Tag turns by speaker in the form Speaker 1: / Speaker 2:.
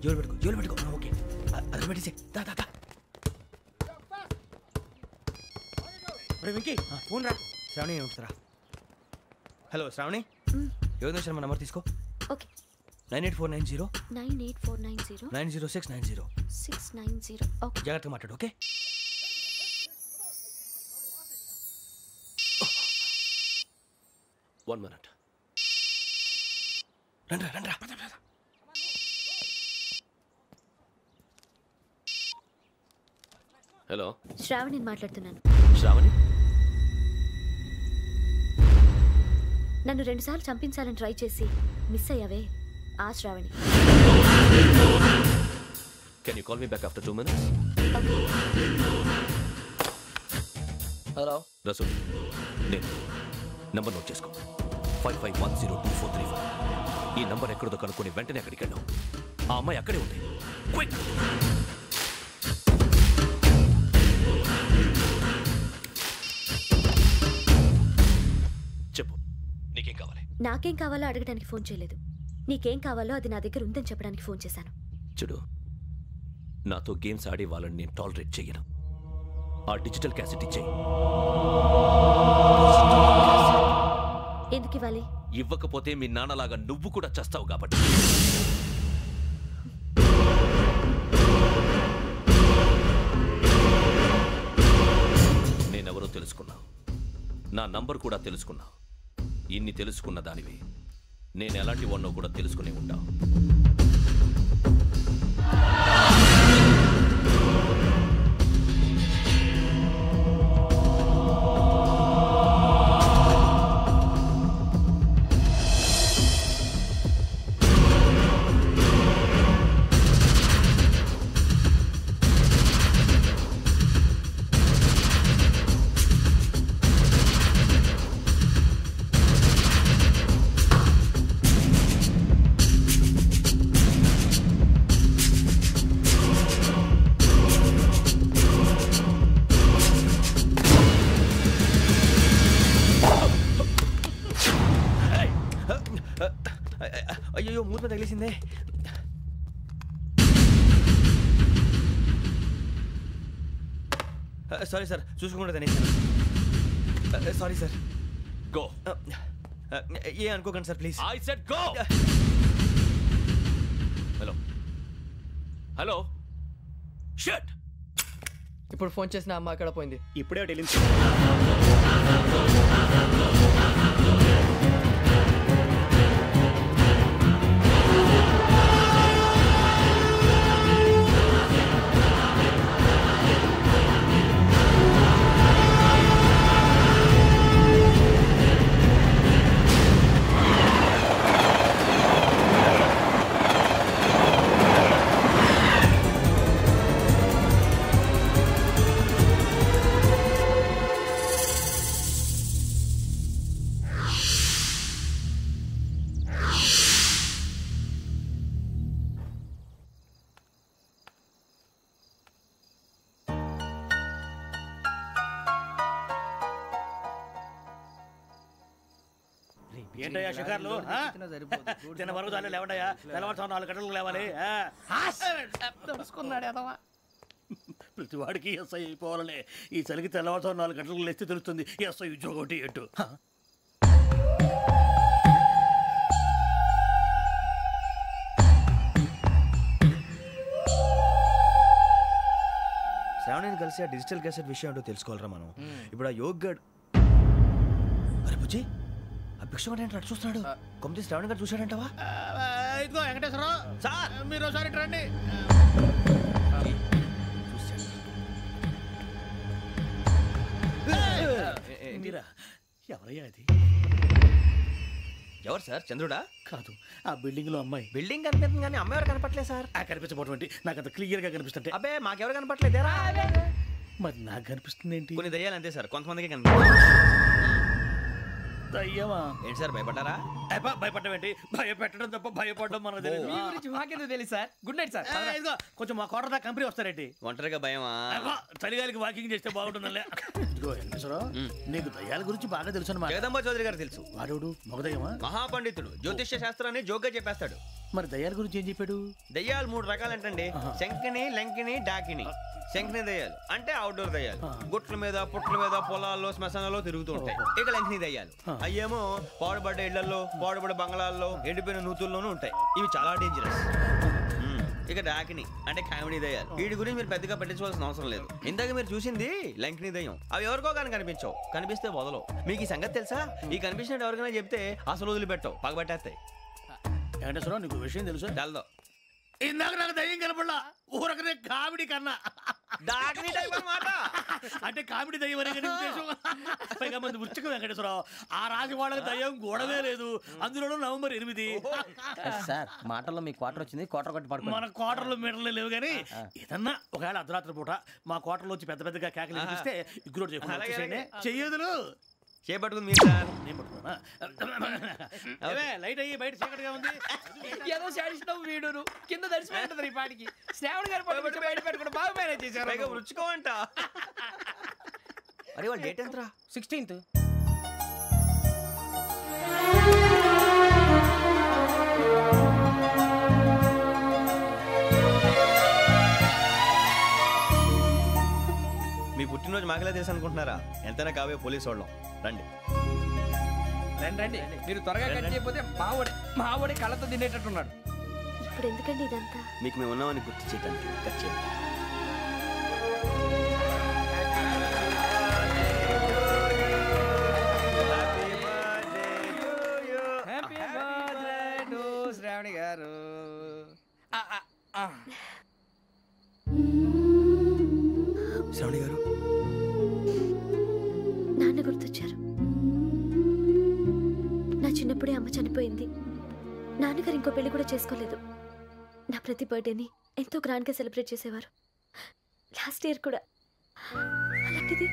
Speaker 1: జోలు పెట్టుకో ఓకే అది పెట్టేసి దా వెంకీ ఫోన్ రా శ్రావణి ఉంటుందిరా హలో శ్రావణి ఎవరి నుంచి మా నెంబర్ తీసుకో
Speaker 2: ఓకే
Speaker 1: 98490 90690
Speaker 2: ఓకే
Speaker 1: జాగ్రత్తగా మాట్లాడు ఓకే
Speaker 3: One minute.
Speaker 1: రండ్రా
Speaker 3: హలో
Speaker 2: శ్రావణి మాట్లాడుతున్నాను.
Speaker 3: శ్రావణి
Speaker 2: నన్ను 2 సార్లు చంపించాలని ట్రై చేసి మిస్ అయ్యావే ఆ Sravani.
Speaker 3: Can you call me back after 2 minutes?
Speaker 1: Hello
Speaker 3: Rasool నేను నంబర్ నోట్ చేసుకో 55102435. ఈ నంబర్ ఎక్కడదో కనుక్కొని వెంటనే అక్కడికి వెళ్ళాం. ఆ అమ్మాయి అక్కడే ఉంది. క్విక్ చెప్పు నీకేం కావాలి?
Speaker 2: నాకేం కావాలో అడగడానికి ఫోన్ చేయలేదు. నీకేం కావాలో అది నా దగ్గర ఉందని చెప్పడానికి ఫోన్ చేశాను.
Speaker 3: చూడు నాతో గేమ్స్ ఆడే వాళ్ళని నేను టాలరేట్ చెయ్యను. ఆ డిజిటల్ క్యాసెట్ ఇచ్చేయి.
Speaker 2: ఎందుకు ఇవ్వాలి?
Speaker 3: ఇవ్వకపోతే మీ నాన్నలాగా నువ్వు కూడా చస్తావు కాబట్టి. నేనెవరో తెలుసుకున్నా, నా నంబర్ కూడా తెలుసుకున్నా. ఇన్ని తెలుసుకున్న దానివి నేను ఎలాంటి వాడినో కూడా తెలుసుకునే ఉంటా.
Speaker 1: అయ్యో మూత తగిలేసిందే. సారీ సార్ చూసుకోకుండా తినేసాను. Sorry sir.
Speaker 3: గో.
Speaker 1: ఏ అనుకోకండి sir please.
Speaker 3: I said go. Hello hello shut.
Speaker 4: ఇప్పుడు ఫోన్ చేసిన అమ్మ అక్కడ పోయింది.
Speaker 1: ఇప్పుడే వెళ్ళింది. ఏంటయ్యా షికార్లు? తిన్న వరకు చాలు లేవండయ్యా. తెల్లవారుతో 4 గంటలకు లేవాలి. తెలుసుకున్నాడు ఎదవా. ప్రతి వాడికి ఎస్ఐ అయిపోవాలనే ఈ చలికి తెల్లవారుతో 4 గంటలకు లేస్తే తెలుస్తుంది ఎస్ఐ ఉద్యోగం ఒకటి ఎటు. శ్రావణిని కలిసి ఆ డిజిటల్ క్యాసెట్ విషయం ఏంటో తెలుసుకోవాలరా మనం. ఇప్పుడు ఆ యోగ్ గడ్ అరే బుజ్జి ఆ భిక్షం అంటే అటు చూస్తున్నాడు. కొమ్మతి శ్రావణి గారు చూశాడంటావా? ఇదిగో వెంకటేశ్వరరావు సార్ మీరు ఒకసారి రండి. ఎవరయ్యా అది?
Speaker 3: ఎవరు సార్? చంద్రుడా?
Speaker 1: కాదు, ఆ బిల్డింగ్ లో అమ్మాయి.
Speaker 3: బిల్డింగ్ కనిపిస్తుంది కానీ అమ్మాయి ఎవరు కనపట్లేదు సార్.
Speaker 1: కనిపించబోటువంటి నాకు అంత క్లియర్ గా కనిపిస్తుంటే.
Speaker 3: అబ్బే మాకెవరు కనపట్లేదేరా?
Speaker 1: మరి నాకు కనిపిస్తుంది ఏంటి?
Speaker 3: కొన్ని దయ్యాలు అంతే సార్, కొంతమందికి కనిపిస్తుంది.
Speaker 1: దయ్యమా?
Speaker 3: ఏంటి సార్ భయపడ్డారా?
Speaker 1: భయపడడం ఏంటి? భయపెట్టడం తప్ప భయపడడం మనకు తెలియదు.
Speaker 4: మీ గురించి మాకేదో తెలుసు సార్. Good night sir.
Speaker 1: ఇదిగో కొంచెం మా కోట దాకా కంపెనీ వస్తారేంటి?
Speaker 3: ఒంటరిగా భయమా?
Speaker 1: చలిగాలికి వాకింగ్ చేస్తే బాగుంటుందిలే. ఇదిగో వెంకటేశ్వరరావు నీకు దయ్యాల గురించి బాగా తెలుసు అన్నమాట.
Speaker 3: జగదంబ చౌదరి గారు తెలుసు.
Speaker 1: వాడు మగదయ్యమా?
Speaker 3: మహాపండితుడు, జ్యోతిష్య శాస్త్రాన్ని జోగ్గా చెప్పేస్తాడు.
Speaker 5: మరి దయ్యాల గురించి ఏం చెప్పాడు?
Speaker 1: దయ్యాలు 3 రకాలంటండి. శంకిని, లంకిని, డాకిని. శంకిని దయ్యాలు అంటే అవుట్డోర్ దయ్యాలు, గుట్ల మీద పుట్ల మీద పొలాల్లో శ్మశానాల్లో తిరుగుతూ ఉంటాయి. ఇక లంకిని దయ్యాలు అయ్యేమో పాడుబడ్డ ఇళ్లలో, పాడుబడ్డ బంగ్లాల్లో, ఎండిపోయిన నూతుల్లోనూ ఉంటాయి. ఇవి చాలా డేంజరస్. ఇక డాకిని అంటే కామెడీ దయ్యాలు. వీటి గురించి మీరు పెద్దగా పట్టించుకోవాల్సిన అవసరం లేదు. ఇందాక మీరు చూసింది లంకిని దయ్యం. అవి ఎవరికో కానీ కనిపించవు, కనిపిస్తే వదలవు. మీకు ఈ సంగతి తెలుసా? ఈ కనిపించినట్టు ఎవరికైనా చెప్తే అసలు వదిలిపెట్టవు, పగబట్టేస్తాయి.
Speaker 5: వెంకటేశ్వరరావు నీకు విషయం తెలుసు?
Speaker 1: తెల్దో.
Speaker 5: ఇందాక నాకు దయ్యం కనపడలా, ఊరకనే కామెడీ కన్నా.
Speaker 1: డాకిని టైప్ అన్నమాట.
Speaker 5: అంటే కామెడీ దయ్యం అనే కదా ఉద్దేశం. పైగా మంది ఉచ్చకం వెంకటేశ్వరరావు. ఆ రాజు వాళ్ళకి దయ్యం గోడవే లేదు, అందులోనూ నవంబర్ 8.
Speaker 6: సార్ మాటల్లో మీ క్వార్టర్ వచ్చింది, క్వార్టర్ కొట్టి పడుకో.
Speaker 5: మన క్వార్టర్లో మీటర్లు లేవు కానీ ఏదన్నా ఒకవేళ అర్ధరాత్రి పూట మా క్వార్టర్లో వచ్చి పెద్ద పెద్దగా కేకలు వినిపిస్తే ఇగ్గురు చెయ్యదులు
Speaker 1: చేపట్టుకుంది మీరు సార్.
Speaker 5: నేను పట్టుకున్నా. లైట్ అయ్యి బయట చీకటిగా ఉంది.
Speaker 4: ఏదో శాడిస్తున్నావు వీడును కింద దర్శనం ఈ పాటికి. శ్రావణ్ గారు పట్టుబట్టి బయట పెట్టుకుంటే బాగా మేనేజ్ చేశారు.
Speaker 1: పైగా రుచుకోమంట. అరే వాళ్ళ డేట్ ఎంతరా?
Speaker 6: 16th.
Speaker 1: మీ పుట్టినరోజు మాకలే తెలుసు అనుకుంటున్నారా? ఎంతైనా కావే పోలీసు వాళ్ళం. రండి
Speaker 4: రండి. మీరు త్వరగా కట్ చేయకపోతే మావడి కళ్ళతో తినేటట్టున్నాడు.
Speaker 2: ఇప్పుడు ఎందుకండి ఇదంతా?
Speaker 1: మీకు మేము ఉన్నామని గుర్తు చేయడానికి కట్ చేయండి.
Speaker 4: హ్యాపీ బర్త్డే టు శ్రావణి గారు.
Speaker 1: శ్రావణి గారు
Speaker 2: నాన్న గుర్తొచ్చారు. నా చిన్నప్పుడే అమ్మ చనిపోయింది. నాన్నగారు ఇంకో పెళ్లి కూడా చేసుకోలేదు. నా ప్రతి బర్త్డేని ఎంతో గ్రాండ్గా సెలబ్రేట్ చేసేవారు. లాస్ట్ ఇయర్ కూడా. అలాంటిది